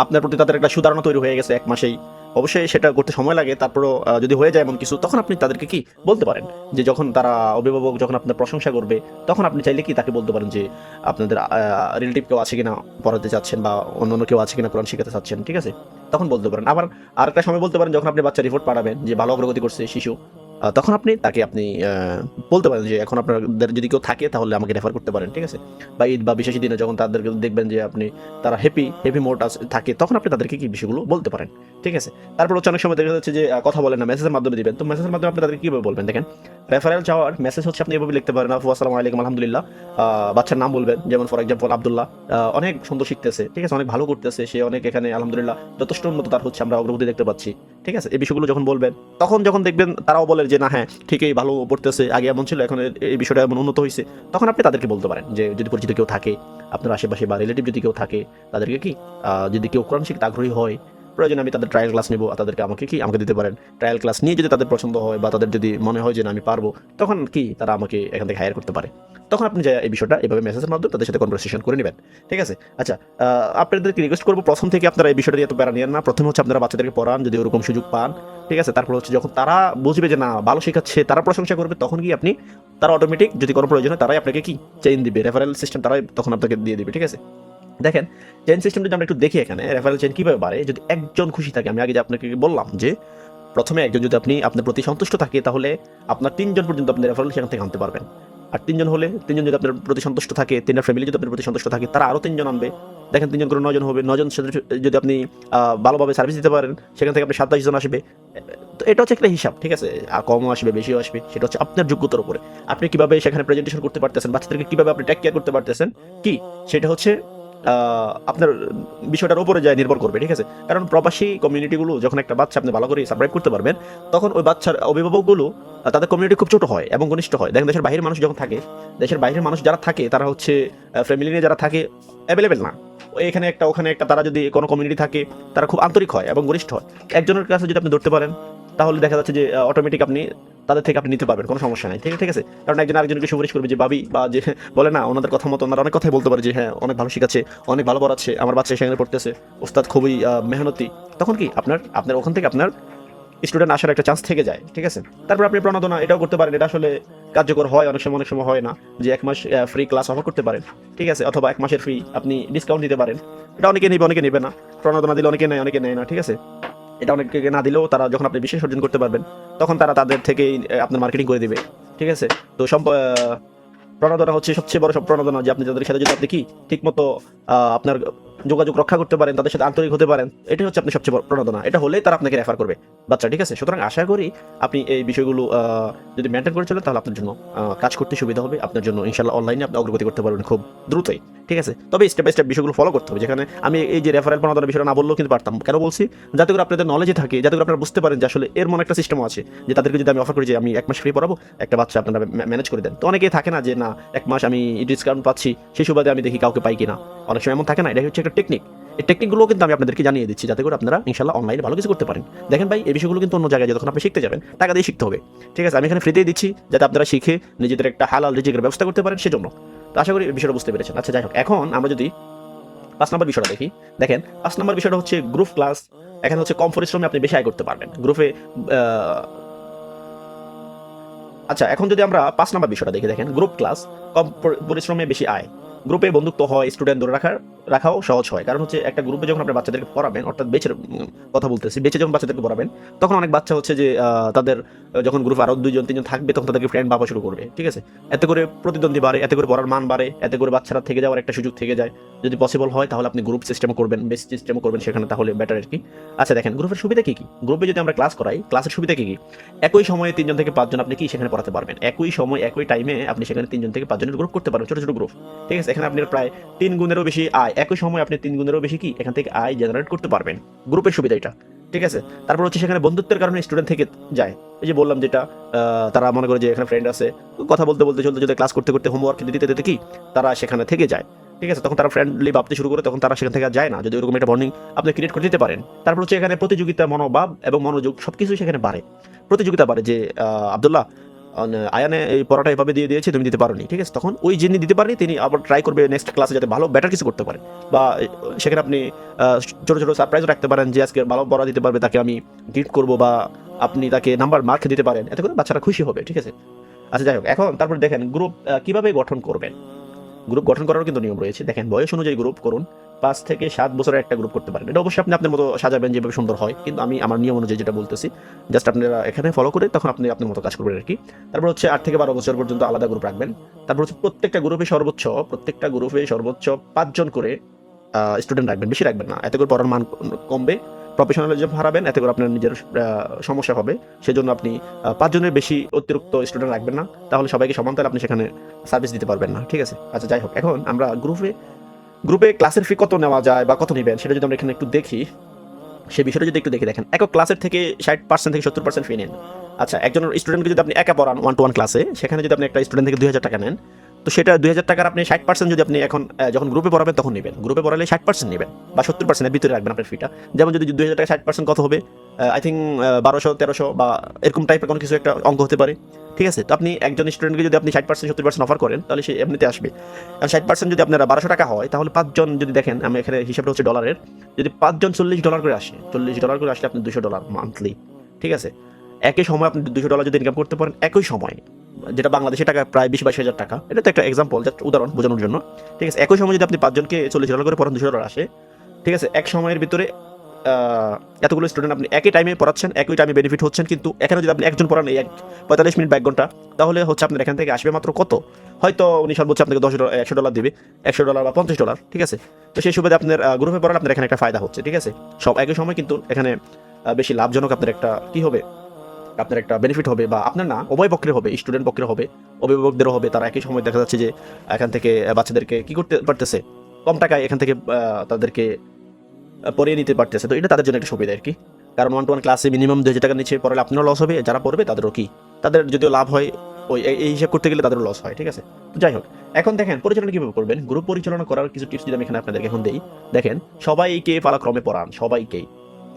আপনার প্রতি তাদের একটা সুধারণা তৈরি হয়ে গেছে 1 মাসেই, অবশ্যই সেটা করতে সময় লাগে। তারপরও যদি হয়ে যায় এমন কিছু, তখন আপনি তাদেরকে কি বলতে পারেন যে যখন তারা অভিভাবক যখন আপনার প্রশংসা করবে, তখন আপনি চাইলে কি তাকে বলতে পারেন যে আপনাদের রিলেটিভ কেউ আছে কিনা পড়াতে চাচ্ছেন বা অন্য কেউ আছে কিনা কোরআন শিখাতে চাচ্ছেন, ঠিক আছে? তখন বলতে পারেন। আবার আরেকটা সময় বলতে পারেন যখন আপনি বাচ্চা রিপোর্ট পাঠাবেন যে ভালো অগ্রগতি করছে শিশু, তখন আপনি তাকে বলতে পারেন যে এখন আপনাদের যদি কেউ থাকে তাহলে আমাকে রেফার করতে পারেন, ঠিক আছে? বা ঈদ বা বিশেষ দিনে যখন তাদেরকে দেখবেন যে তারা হ্যাপি মোড থাকে, তখন আপনি তাদেরকে কি বিষয়গুলো বলতে পারেন, ঠিক আছে? তারপর হচ্ছে অনেক সময় দেখা যাচ্ছে যে কথা বলেন না, মেসেজের মাধ্যমে দিবেন। তো মেসেজের মাধ্যমে আপনি তাদেরকে কীভাবে বলবেন? দেখেন, রেফারেল চাওয়ার মেসেজ হচ্ছে আপনি এভাবে লিখতে পারেন, আসসালামু আলাইকুম আলহামদুলিল্লাহ, বাচ্চার নাম বলবেন, যেমন ফর এক্সাম্পল আব্দুল্লাহ, অনেক সুন্দর শিখতেছে, ঠিক আছে, অনেক ভালো করতেছে সে, অনেক এখানে আলহামদুলিল্লাহ যথেষ্ট উন্নত তার হচ্ছে, আমরা অগ্রগতি দেখতে পাচ্ছি, ঠিক আছে? এই বিষয়গুলো যখন বলবেন, তখন যখন দেখবেন তারাও বলে যে না হ্যাঁ ঠিকই ভালো পড়তেছে, আগে এমন ছিল এখন এই বিষয়টা এমন উন্নত হয়েছে, তখন আপনি তাদেরকে বলতে পারেন যে যদি পরিচিত কেউ থাকে আপনার আশেপাশে বা রিলেটিভ যদি কেউ থাকে, তাদেরকে কি যদি কেউ কোরআন শিখতে আগ্রহী হয়, প্রয়োজন আমি তাদের ট্রায়াল ক্লাস নেবো, তাদেরকে আমাকে দিতে পারেন। ট্রায়াল ক্লাস নিয়ে যদি তাদের পছন্দ হয় বা তাদের যদি মনে হয় যে না আমি পারবো, তখন কি তারা আমাকে এখান থেকে হায়ার করতে পারে। তখন আপনি যে এই বিষয়টা এভাবে মেসেজের মাধ্যমে তাদের সাথে কনভারসেশন করে নেবেন, ঠিক আছে? আচ্ছা, আপনাদেরকে রিকোয়েস্ট করবো প্রথম থেকে আপনারা এই বিষয়টা এত প্যারা নিয়েন না। প্রথমে হচ্ছে আপনারা বাচ্চাদেরকে পড়ান যদি ওরকম সুযোগ পান, ঠিক আছে? তারপর হচ্ছে যখন তারা বুঝবে যে না ভালো শেখাচ্ছে, তারা প্রশংসা করবে, তখন কি তারা অটোমেটিক যদি কোনো প্রয়োজন হয় তারাই আপনাকে কি চেইন দিবে, রেফারেল সিস্টেম তারাই তখন আপনাকে দিয়ে দিবে, ঠিক আছে? দেখেন, চেইন সিস্টেম যদি আমরা একটু দেখি এখানে, রেফারেল চেইন কীভাবে বাড়ে। যদি একজন খুশি থাকে, আমি আগে যে আপনাকে বললাম যে প্রথমে একজন যদি আপনার প্রতি সন্তুষ্ট থাকে, তাহলে আপনার 3 জন পর্যন্ত আপনি রেফারেল সেখান থেকে আনতে পারবেন। আর 3 জন হলে 3 জন যদি আপনার প্রতি সন্তুষ্ট থাকে, 3টা ফ্যামিলি যদি আপনার প্রতি সন্তুষ্ট থাকে, তারা আরও 3 জন আনবে। দেখেন 3 জন করে 9 জন হবে, 9 জন যদি আপনি ভালোভাবে সার্ভিস দিতে পারেন, সেখান থেকে আপনি 27 জন আসবে। তো এটা হচ্ছে একটা হিসাব, ঠিক আছে? আর কমও আসবে বেশিও আসবে, সেটা হচ্ছে আপনার যোগ্যতার উপরে। আপনি কিভাবে সেখানে প্রেজেন্টেশন করতে পারতেছেন, বাচ্চাদেরকে কিভাবে আপনি টেক কেয়ার করতে পারতেছেন, কি সেটা হচ্ছে আপনার বিষয়টার উপরে যায় নির্ভর করবে, ঠিক আছে? কারণ প্রবাসী কমিউনিটিগুলো যখন একটা বাচ্চা আপনি ভালো করে সার্ভাইভ করতে পারবেন, তখন ওই বাচ্চার অভিভাবকগুলো তাদের কমিউনিটি খুব ছোট হয় এবং ঘনিষ্ঠ হয়। দেখেন দেশের বাইরের মানুষ যখন থাকে, দেশের বাইরের মানুষ যারা থাকে তারা হচ্ছে ফ্যামিলি নিয়ে যারা থাকে অ্যাভেলেবেল না, এখানে একটা ওখানে একটা, তারা যদি কোনো কমিউনিটি থাকে তারা খুব আন্তরিক হয় এবং ঘনিষ্ঠ হয়। একজনের কাছে যদি আপনি ধরতে পারেন, তাহলে দেখা যাচ্ছে যে অটোমেটিক আপনি তাদের থেকে আপনি নিতে পারবেন, কোনো সমস্যা নাই, ঠিক আছে? কারণ একজন আরেকজনকে সুপারিশ করবে যে ভাবি বা যে বলে না, ওনাদের কথা মতো ওনারা অনেক কথাই বলতে পারে যে হ্যাঁ অনেক ভালো শিখাচ্ছে, অনেক ভালো পড়াচ্ছে, আমার বাচ্চা সেখানে পড়তেছে, ওস্তাদ খুবই মেহনতি। তখন কি আপনার ওখান থেকে আপনার স্টুডেন্ট আসার একটা চান্স থেকে যায়, ঠিক আছে? তারপর আপনি প্রণোদনা এটাও করতে পারেন, এটা আসলে কার্যকর হয় অনেক সময় হয় না, যে 1 মাস ফ্রি ক্লাস অফার করতে পারেন, ঠিক আছে? অথবা 1 মাসের ফ্রি আপনি ডিসকাউন্ট দিতে পারেন। এটা অনেকে নেবে অনেকে নেবে না, প্রণোদনা দিলে অনেকে নেয় না, ঠিক আছে? এটা অনেকে না দিলেও তারা যখন আপনি বিশেষ অর্জন করতে পারবেন, তখন তারা তাদের থেকেই আপনার মার্কেটিং করে দিবে, ঠিক আছে? তো প্রণোদনা হচ্ছে সবচেয়ে বড় প্রণোদনা, যে আপনি যাদের সাথে যদি আপনি কি ঠিকমতো আপনার যোগাযোগ রক্ষা করতে পারেন, তাদের সাথে আন্তরিক হতে পারেন, এটাই হচ্ছে আপনি সবচেয়ে বড় প্রণোদনা। এটা হলেই তারা আপনাকে রেফার করবে বাচ্চা, ঠিক আছে? সুতরাং আশা করি আপনি এই বিষয়গুলো যদি মেনটেন করে চলেন, তাহলে আপনার জন্য কাজ করতে সুবিধা হবে, আপনার জন্য ইনশাল্লাহ অনলাইনে আপনি অগ্রগতি করতে পারবেন খুব দ্রুতই, ঠিক আছে? তবে স্টেপ বাই স্টেপ বিষয়গুলো ফলো করতে হবে। যেখানে আমি এই যে রেফারেল প্রণোদনার বিষয়টা না বললেও কিন্তু পারতাম, কেন বলছি? যাতে করে আপনাদের নলেজে থাকে, যাতে করে আপনারা বুঝতে পারেন যে আসলে এর মনে একটা সিস্টেমও আছে, যে তাদেরকে যদি আমি অফার করি যে আমি 1 মাস ফ্রি পড়াবো, একটা বাচ্চা আপনারা ম্যানেজ করে দেন। তো অনেকেই থাকে না যে না 1 মাস আমি ডিসকাউন্ট পাচ্ছি, সেই সুবাদে আমি দেখি কাউকে পাই কিনা, অনেক সময় এমন থাকে না। এটা হচ্ছে একটা টেকনিক, এই টেকনিকগুলো কিন্তু আমি আপনাদেরকে জানিয়ে দিচ্ছি, যাতে করে আপনারা ইনশাল্লাহ অনলাইনে ভালো কিছু করতে পারেন। দেখেন ভাই, এই বিষয়গুলো কিন্তু অন্য জায়গায় যখন আপনি শিখতে যাবেন টাকা দিয়ে শিখতে হবে, ঠিক আছে? আমি এখানে ফ্রিতেই দিচ্ছি, যাতে আপনারা শিখে নিজেদের একটা হালাল রিজিকের ব্যবস্থা করতে পারেন, সেজন্য। তো আশা করি এই বিষয়টা বুঝতে পেরেছেন। আচ্ছা যাই হোক, এখন আমরা যদি 5 নম্বর বিষয়টা দেখি। দেখেন 5 নম্বর বিষয়টা হচ্ছে গ্রুপ ক্লাস। এখানে হচ্ছে কম পরিশ্রমে আপনি বেশি আয় করতে পারবেন গ্রুপে। আচ্ছা, এখন যদি আমরা 5 নম্বর বিষয়টা দেখি, দেখেন গ্রুপ ক্লাস কম পরিশ্রমে বেশি আয়। গ্রুপে বন্ধুত্ব হয়, স্টুডেন্ট ধরে রাখার রাখাও সহজ হয়। কারণ হচ্ছে একটা গ্রুপে যখন আপনি বাচ্চাদেরকে পড়াবেন, অর্থাৎ বেচের কথা বলতেছি, বেচে যখন বাচ্চাদেরকে পড়াবেন, তখন অনেক বাচ্চা হচ্ছে যে তাদের যখন গ্রুপে আরও 2 জন 3 জন থাকবে, তখন তাদেরকে ফ্রেন্ড ভাবা শুরু করবে, ঠিক আছে? এতে করে প্রতিদ্বন্দ্বী বাড়ে, এতে করে পড়ার মান বাড়ে, এতে করে বাচ্চারা থেকে যাওয়ার একটা সুযোগ থেকে যায়। যদি পসিবল হয় তাহলে আপনি গ্রুপ সিস্টেম করবেন, বেস সিস্টেম করবেন সেখানে, তাহলে বেটার আর কি। আচ্ছা দেখেন, গ্রুপের সুবিধা কি কি? গ্রুপে যদি আমরা ক্লাস করাই, ক্লাসের সুবিধা কি কি? একই সময়ে 3 জন থেকে 5 জন আপনি কি সেখানে পড়াতে পারবেন। একই সময় একই টাইমে আপনি সেখানে 3 জন থেকে 5 জনের গ্রুপ করতে পারবেন, ছোট ছোট গ্রুপ, ঠিক আছে? এখানে আপনি প্রায় 3 গুণেরও বেশি আয়, একই সময় আপনি 3 গুণেরও বেশি কি এখান থেকে আয় জেনারেট করতে পারবেন। গ্রুপের সুবিধা এটা, ঠিক আছে? তারপর হচ্ছে সেখানে বন্ধুত্বের কারণে স্টুডেন্ট থেকে যায়। এই যে বললাম যেটা, তারা মনে করে যে এখানে ফ্রেন্ড আছে, কথা বলতে বলতে চলতে চলতে ক্লাস করতে করতে হোমওয়ার্ক দিতে দিতে কি তারা সেখানে থেকে যায়, ঠিক আছে? তখন তারা ফ্রেন্ডলি ভাবতে শুরু করে, তখন তারা সেখান থেকে আর যায় না, যদি ওরকম একটা বন্ডিং আপনি ক্রিয়েট করে দিতে পারেন। তারপর হচ্ছে এখানে প্রতিযোগিতা মনোভাব এবং মনোযোগ সবকিছু সেখানে বাড়ে। প্রতিযোগিতা বাড়ে যে আব্দুল্লাহ আয়ানে এই পড়াটা এভাবে দিয়ে দিয়েছে, তুমি দিতে পারোনি, ঠিক আছে? তখন ওই যিনি দিতে পারেনি তিনি আবার ট্রাই করবে নেক্সট ক্লাসে যাতে ভালো বেটার কিছু করতে পারে। বা সেখানে আপনি ছোটো ছোটো সারপ্রাইজও রাখতে পারেন যে আজকে ভালো পড়া দিতে পারবে তাকে আমি গিফট করবো, বা আপনি তাকে নাম্বার মার্ক দিতে পারেন, এতে করে বাচ্চারা খুশি হবে, ঠিক আছে? আচ্ছা যাই হোক, এখন তারপর দেখেন গ্রুপ কিভাবে গঠন করবেন। গ্রুপ গঠন করারও কিন্তু নিয়ম রয়েছে। দেখেন, বয়স অনুযায়ী গ্রুপ করুন। 5 থেকে 7 বছরের একটা গ্রুপ করতে পারেন। এটা অবশ্যই আপনি আপনার মতো সাজাবেন যেভাবে সুন্দর হয়, কিন্তু আমি আমার নিয়ম অনুযায়ী যেটা বলতেছি, জাস্ট আপনারা এখানে ফলো করে তখন আপনি আপনার মতো কাজ করবেন আর কি। তারপর হচ্ছে 8 থেকে 12 বছর পর্যন্ত আলাদা গ্রুপ রাখবেন। তারপর হচ্ছে প্রত্যেকটা গ্রুপে সর্বোচ্চ 5 জন করে স্টুডেন্ট রাখবেন, বেশি রাখবেন না, এতে করে পড়ার মান কমবে, প্রফেশনালিজম হারাবেন, এতে করে আপনার নিজের সমস্যা হবে। সেজন্য আপনি 5 জনের বেশি অতিরিক্ত স্টুডেন্ট রাখবেন না, তাহলে সবাইকে সমান তালে আপনি সেখানে সার্ভিস দিতে পারবেন না, ঠিক আছে? আচ্ছা যাই হোক, এখন আমরা গ্রুপে ক্লাসের ফি কত নেওয়া যায় বা কত নেবেন সেটা যদি আমরা এখানে একটু দেখি, সেই বিষয়টা যদি একটু দেখি, দেখেন একক ক্লাসের থেকে 60% থেকে 70% ফি নেন। আচ্ছা, একজন স্টুডেন্টকে যদি আপনি একা পড়ান 1-to-1 ক্লাসে, সেখানে যদি আপনি একটা স্টুডেন্ট থেকে 2000 টাকা নেন, তো সেটা 2000 টাকার আপনি 60% যদি আপনি এখন যখন গ্রুপে পড়াবেন তখন নেবেন, গ্রুপে পড়ালে 60% নেবেন বা 70% এর ভিতরে রাখবেন আপনার ফিটা। যেমন যদি 2000 টাকা 60% কত হবে, আই থিঙ্ক 1200-1300 বা এরকম টাইপের কোনো কিছু একটা অঙ্ক হতে পারে, ঠিক আছে? তো আপনি একজন স্টুডেন্টকে যদি আপনি 60% 70% অফার করেন, তাহলে সে এমনিতে আসবে। আর 60% যদি আপনার 1200 টাকা হয়, তাহলে 5 জন যদি দেখেন, আমি এখানে হিসাবটা হচ্ছে ডলারের, যদি 5 জন $40 করে আসে, $40 করে আসলে আপনি $200 মান্থলি, ঠিক আছে? একই সময় আপনি $200 যদি ইনকাম করতে পারেন একই সময়, যেটা বাংলাদেশি টাকা প্রায় 20-22 হাজার টাকা, এটা তো একটা এক্সাম্পল, জাস্ট উদাহরণ বোঝানোর জন্য, ঠিক আছে? একই সময় যদি আপনি 5 জনকে $40 করে পড়ান, $200 আসে, ঠিক আছে? এক সময়ের ভিতরে এতগুলো স্টুডেন্ট আপনি একই টাইমে পড়াচ্ছেন, একই টাইমে বেনিফিট হচ্ছেন। কিন্তু এখানে যদি আপনি একজন পড়ান 45 মিনিট বা 1 ঘন্টা, তাহলে হচ্ছে আপনার এখান থেকে আসবে মাত্র কত? হয়তো উনি সর্বোচ্চ আপনাকে $100 দিবে, $100 বা $50, ঠিক আছে? তো সেই সুবাদে আপনার গ্রুপে পড়ালে আপনার এখানে একটা ফায়দা হচ্ছে, ঠিক আছে? সব একই সময়, কিন্তু এখানে বেশি লাভজনক আপনার একটা কি হবে, আপনার একটা বেনিফিট হবে, বা আপনার না, উভয় পক্ষের হবে, স্টুডেন্ট পক্ষের হবে, অভিভাবকদেরও হবে। তারা একই সময় দেখা যাচ্ছে যে এখান থেকে বাচ্চাদেরকে কি করতে পারতেছে, কম টাকায় এখান থেকে তাদেরকে পড়িয়ে নিতে পারতেছে। তো এটা তাদের জন্য একটা সুবিধা আর কি। কারণ 1-to-1 ক্লাসে মিনিমাম 2000 টাকার নিচে পড়ালে আপনারও লস হবে, যারা পড়বে তাদেরও কি, তাদের যদিও লাভ হয়, ওই এই হিসাব করতে গেলে তাদেরও লস হয়, ঠিক আছে? তো যাই হোক, এখন দেখেন পরিচালনা কিভাবে করবেন। গ্রুপ পরিচালনা করার কিছু টিপস যদি আমি এখানে আপনাদেরকে এখন দেই, দেখেন সবাইকে পালাক্রমে পড়ান, সবাইকেই।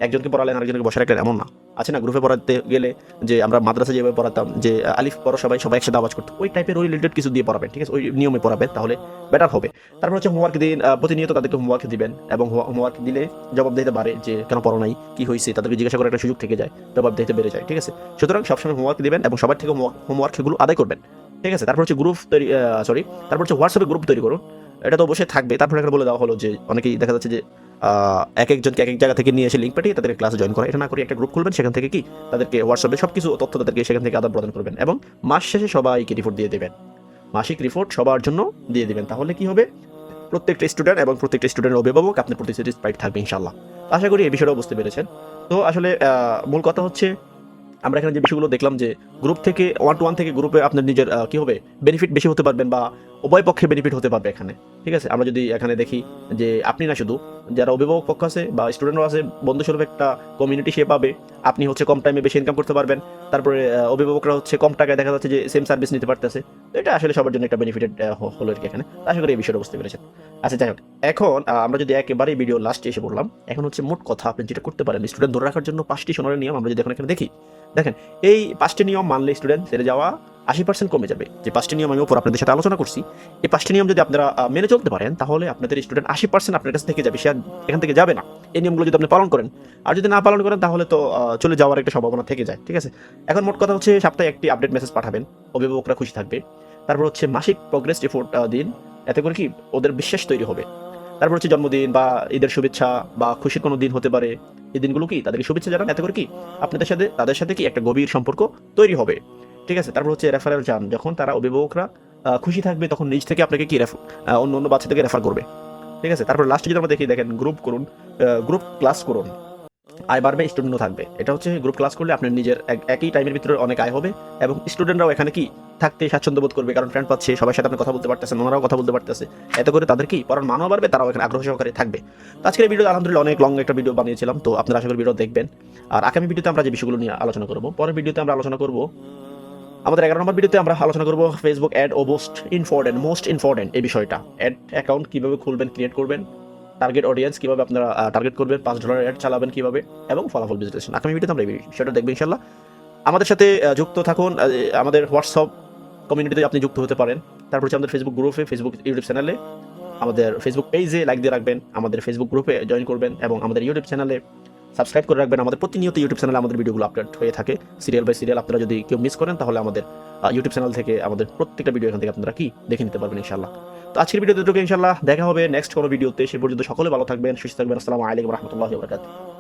একজনকে পড়ালেন আরেকজনকে বসে রাখলেন এমন না, আছে না গ্রুপে পড়াতে গেলে যে আমরা মাদ্রাসা যেভাবে পড়াতাম, যে আলিফ পড়ো সবাই একসাথে আওয়াজ করতো, ওই টাইপের ওই রিলেটেড কিছু দিয়ে পড়াবেন, ঠিক আছে? ওই নিয়মে পড়াবেন, তাহলে বেটার হবে। তারপর হচ্ছে হোমওয়ার্ক দিন, প্রতিনিয়ত তাদেরকে হোমওয়ার্ক দিবেন, এবং হোমওয়ার্ক দিলে জবাব দিতে পারে যে কেন পড়ো নাই, কি হয়েছে, তাদেরকে জিজ্ঞাসা করার একটা সুযোগ থেকে যায়, জবাব দিতে বেড়ে যায়, ঠিক আছে? সুতরাং সবসময় হোমওয়ার্ক দিবেন এবং সবার থেকে হোমওয়ার্কগুলো আদায় করবেন, ঠিক আছে? তারপর হচ্ছে তারপর হচ্ছে হোয়াটসঅ্যাপে গ্রুপ তৈরি করুন, এটা তো অবশ্যই থাকবে। তারপর এখানে বলে দেওয়া হলো যে অনেকেই দেখা যাচ্ছে যে এক একজনকে এক এক জায়গা থেকে নিয়ে এসে লিঙ্ক পাঠিয়ে তাদেরকে ক্লাসে জয়েন করা, এটা না করে একটা গ্রুপ খুলবেন, সেখান থেকে কি তাদেরকে হোয়াটসঅ্যাপে সব কিছু তথ্য তাদেরকে সেখান থেকে আদান প্রদান করবেন, এবং মাস শেষে সবাইকে রিপোর্ট দিয়ে দেবেন, মাসিক রিপোর্ট সবার জন্য দিয়ে দিবেন। তাহলে কি হবে, প্রত্যেকটা স্টুডেন্ট এবং প্রত্যেকটা স্টুডেন্টের অভিভাবক আপনার প্রতি স্যাটিসফাইড থাকবে ইনশাল্লাহ। আশা করি এই বিষয়টাও বুঝতে পেরেছেন। তো আসলে মূল কথা হচ্ছে, আমরা এখানে যে বিষয়গুলো দেখলাম, যে গ্রুপ থেকে 1-to-1 থেকে গ্রুপে আপনার নিজের কি হবে, বেনিফিট বেশি হতে পারবেন, বা উভয় পক্ষে বেনিফিট হতে পারবে এখানে, ঠিক আছে? আমরা যদি এখানে দেখি যে আপনি না, শুধু যারা অভিভাবক পক্ষ আছে বা স্টুডেন্টও আছে, বন্ধুস্বরূপ একটা কমিউনিটি সে পাবে। আপনি হচ্ছে কম টাইমে বেশি ইনকাম করতে পারবেন, তারপরে অভিভাবকরা হচ্ছে কম টাকায় দেখা যাচ্ছে যে সেম সার্ভিস নিতে পারতেছে। তো এটা আসলে সবার জন্য একটা বেনিফিটেড হলো আর কি এখানে। আশা করি এই বিষয়টা বুঝতে পেরেছেন। আচ্ছা যাই হোক, এখন আমরা যদি একেবারেই ভিডিও লাস্টে এসে পড়লাম, এখন হচ্ছে মোট কথা আপনি যেটা করতে পারেন স্টুডেন্ট ধরে রাখার জন্য 5টি সোনার নিয়ম আমরা যদি এখন এখানে দেখি, দেখেন এই 5টি নিয়ম মানলে স্টুডেন্ট ছেড়ে যাওয়া 80% কমে যাবে। যে 5টি নিয়ম আমি উপর আপনাদের সাথে আলোচনা করছি, এই 5টি নিয়ম যদি আপনারা মেনে চলতে পারেন, তাহলে আপনাদের স্টুডেন্ট 80% আপনার কাছে থেকে যাবে, সে এখান থেকে যাবে না এই নিয়মগুলো যদি আপনি পালন করেন। আর যদি না পালন করেন, তাহলে তো চলে যাওয়ার একটা সম্ভাবনা থেকে যায়, ঠিক আছে? এখন মোট কথা হচ্ছে, সপ্তাহে একটি আপডেট মেসেজ পাঠাবেন, অভিভাবকরা খুশি থাকবে। তারপর হচ্ছে মাসিক প্রোগ্রেস রিপোর্ট দিন, এতে করে কি ওদের বিশ্বাস তৈরি হবে। তারপর হচ্ছে জন্মদিন বা ঈদের শুভেচ্ছা বা খুশির কোনো দিন হতে পারে, এই দিনগুলো কি তাদেরকে শুভেচ্ছা জানান, এতে করে কি আপনাদের সাথে তাদের সাথে কি একটা গভীর সম্পর্ক তৈরি হবে। ঠিক আছে, তারপর হচ্ছে রেফারেল যান, যখন তারা অভিভাবকরা খুশি থাকবে তখন নিজ থেকে আপনাকে কি অন্য অন্য বাচ্চাদেরকে রেফার করবে। ঠিক আছে, তারপর লাস্টে যদি আমরা দেখি, দেখেন গ্রুপ করুন, গ্রুপ ক্লাস করুন, আয় বাড়বে, স্টুডেন্টও থাকবে। এটা হচ্ছে গ্রুপ ক্লাস করলে আপনার নিজের একই টাইমের ভিতরে অনেক আয় হবে এবং স্টুডেন্টরাও এখানে কি থাকতে স্বাচ্ছন্দ্য বোধ করবে, কারণ ফ্রেন্ড পাচ্ছে, সবার সাথে আপনি কথা বলতে পারতেছেন, ওনারাও কথা বলতে পারতেছে, এতে করে তাদের কি পড়ার মানও বাড়বে, তারাও এখানে আগ্রহ সহকারে থাকবে। তো আজকের এই ভিডিও আলহামদুলিল্লাহ অনেক লং একটা ভিডিও বানিয়েছিলাম, তো আপনারা আশা করি ভিডিও দেখবেন। আর আগামী ভিডিওতে আমরা যে বিষয়গুলো নিয়ে আলোচনা করবো, পরের ভিডিওতে আমরা আলোচনা করবো, আমাদের 11 নম্বর ভিডিওতে আমরা আলোচনা করবো ফেসবুক অ্যাড ও মোস্ট ইম্পর্টেন্ট এই বিষয়টা, অ্যাড অ্যাকাউন্ট কিভাবে খুলবেন, ক্রিয়েট করবেন, টার্গেট অডিয়েন্স কিভাবে আপনারা টার্গেট করবেন, $5 অ্যাড চালাবেন কিভাবে, এবং ফলাফল বিশ্লেষণ। আগামী ভিডিওতে আমরা এই বিষয়টা দেখবো ইনশাল্লাহ। আমাদের সাথে যুক্ত থাকুন, আমাদের হোয়াটসঅ্যাপ কমিউনিটিতে আপনি যুক্ত হতে পারেন, তারপর হচ্ছে আমাদের ফেসবুক গ্রুপে, ফেসবুক ইউটিউব চ্যানেলে, আমাদের ফেসবুক পেজে লাইক দিয়ে রাখবেন, আমাদের ফেসবুক গ্রুপে জয়েন করবেন এবং আমাদের ইউটিউব চ্যানেলে সাবস্ক্রাইব করে রাখবেন। আমাদের প্রতিনিয়ত ইউটিউব চ্যানেলে আমাদের ভিডিওগুলো আপলোড হয়ে থাকে সিরিয়াল বাই সিরিয়াল। আপনারা যদি কেউ মিস করেন তাহলে আমাদের ইউটিউব চ্যানেল থেকে আমাদের প্রত্যেকটা ভিডিও এখান থেকে আপনারা কি দেখে নিতে পারবেন ইনশাল্লাহ। তো আজকের ভিডিওতে ইনশাল্লাহ দেখা হবে নেক্সট কোনো ভিডিওতে। সে পর্যন্ত সকলে ভালো থাকবেন, সুস্থ থাকবেন। আসসালামু আলাইকুম রহমতুল্লাহি ওয়া বারাকাতুহু।